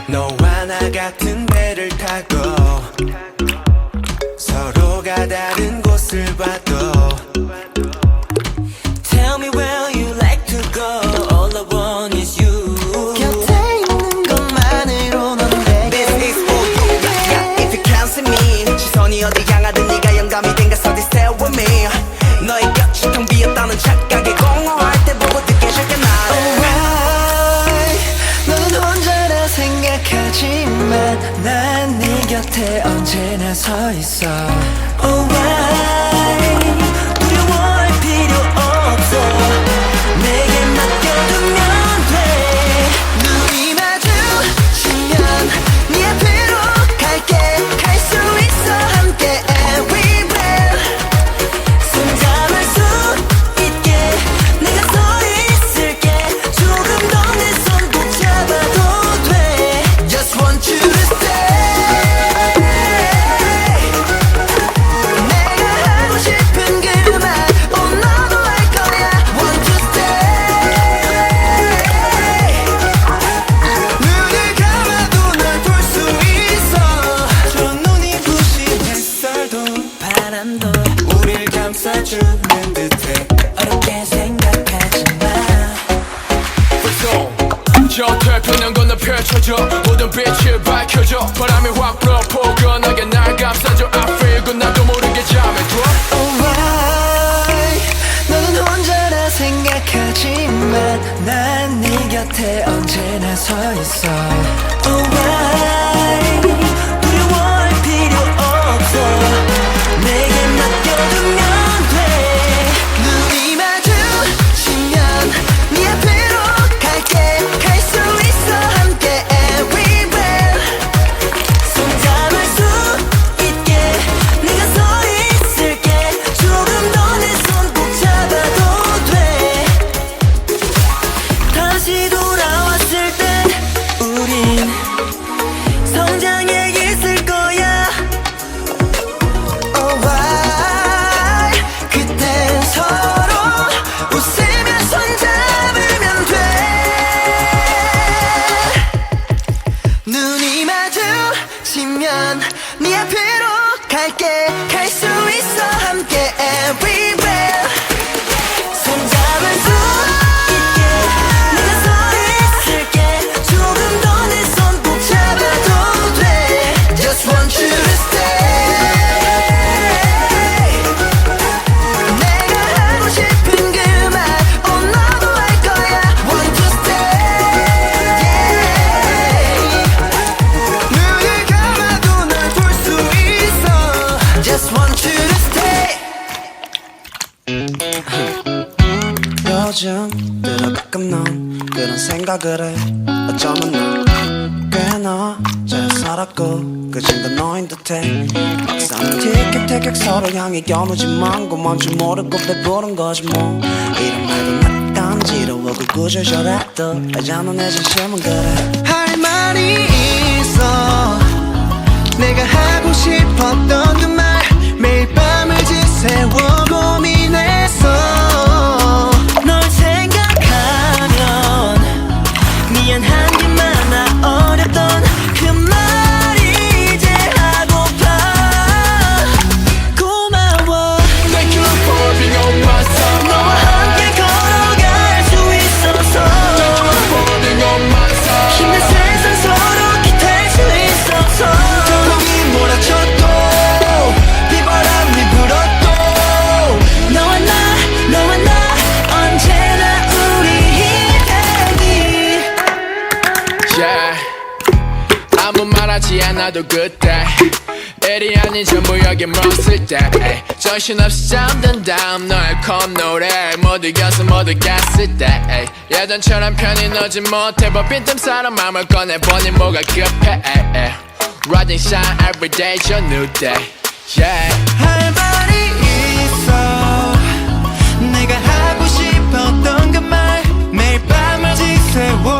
너와 나 같은 배를 타고 서로가 다른 곳을 봐도 Tell me where you like to go. All I want is you. 곁에 있는 것만으로 넌 내게 This is for you. Yeah, if you can't see me 시선이 어디 향하든 네가 영감이 된 가서 stay with me. 너의 곁이 텅 비었다는 착각에 공허할 때 보고 느껴질게 나를 Alright 너는 혼자라 생각하지만 난 네 곁에 언제나 서 있어 Alright 두려워할 필요 없어 내게 맡겨두면 돼 눈이 마주치면 네 앞으로 갈게 갈 수 있어 함께 everywhere 손잡을 수 있게 내가 서 있을게 조금 더 내 손 붙잡아도 돼 Just want you to stay 내가 하고 싶은 그 말 너도 할 거야 Want to stay 눈을 감아도 널 볼 수 있어 저 눈이 부신 햇살도 바람도 우릴 감싸주는 듯해 어렵게 생각하지 마 저 태평양 건너 펼쳐져 모든 빛을 밝혀줘 바람이 확 불어 포근하게 날 감싸줘 I feel good 나도 모르게 잠에 들어 Alright 너는 혼자라 생각하지만 난 네 곁에 언제나 서 있어 Alright 두려워할 필요 없어 내게 맡겨두면 돼 눈이 마주치면 네 앞으로 갈게 갈 수 있어 함께 everywhere 손잡을 수 있게 내가 서 있을게 조금 더 내 손 붙잡아도 돼 다시 돌아왔을 땐 우린 성장해 있을 거야 Alright 그땐 서로 웃으며 손잡으면 돼 눈이 마주치면 네 앞으로 갈게 갈 수 있어 함께 everywhere 손잡을 수 있게 내가 서 있을게 조금 더 내 손 붙잡아도 돼 Just want you to stay 내가 하고 싶은 그 말 너도 할 거야 Want to stay 눈을 감아도 널 볼 수 있어 Just want you to stay 요즘 들어 가끔 넌 그런 생각을 해 어쩌면 넌 꽤나 잘 살았고 그진 건 너인 듯해 막상 티켓태격 서로 향해 겨누지만 고만 줄 모르고 배부른 거지 뭐 이런 말도 약간 지루하고 구절절해도 알잖아 내 진심은 그래 할 말이 있어 내가 하고 싶었던 그 말 매일 밤을 지새워 고민했어 널 생각하면 미안한 게 많아 어렸던 그 말이 이제 하고파 고마워 Thank you for being on my side 너와 함께 걸어갈 수 있어서 Thank you for being on my side 힘든 세상 서로 기댈 수 있어서 조용히 몰아쳐도 비바람이 불어도 너와 나 언제나 우리 이야기 Yeah 아무 말하지 않아도 그때 일이 아닌 전부 여기 멈을 때 에이. 정신없이 잠든 다음 너의 콧노래 모두 이겨서 모두 gas을 때 에이. 예전처럼 편히 너지 못해 뭐 빈틈사람 마음을 꺼내보니 뭐가 급해 에이. Riding shine every day 저 new day yeah. 할 말이 있어 내가 하고 싶었던 그 말 매일 밤을 지새워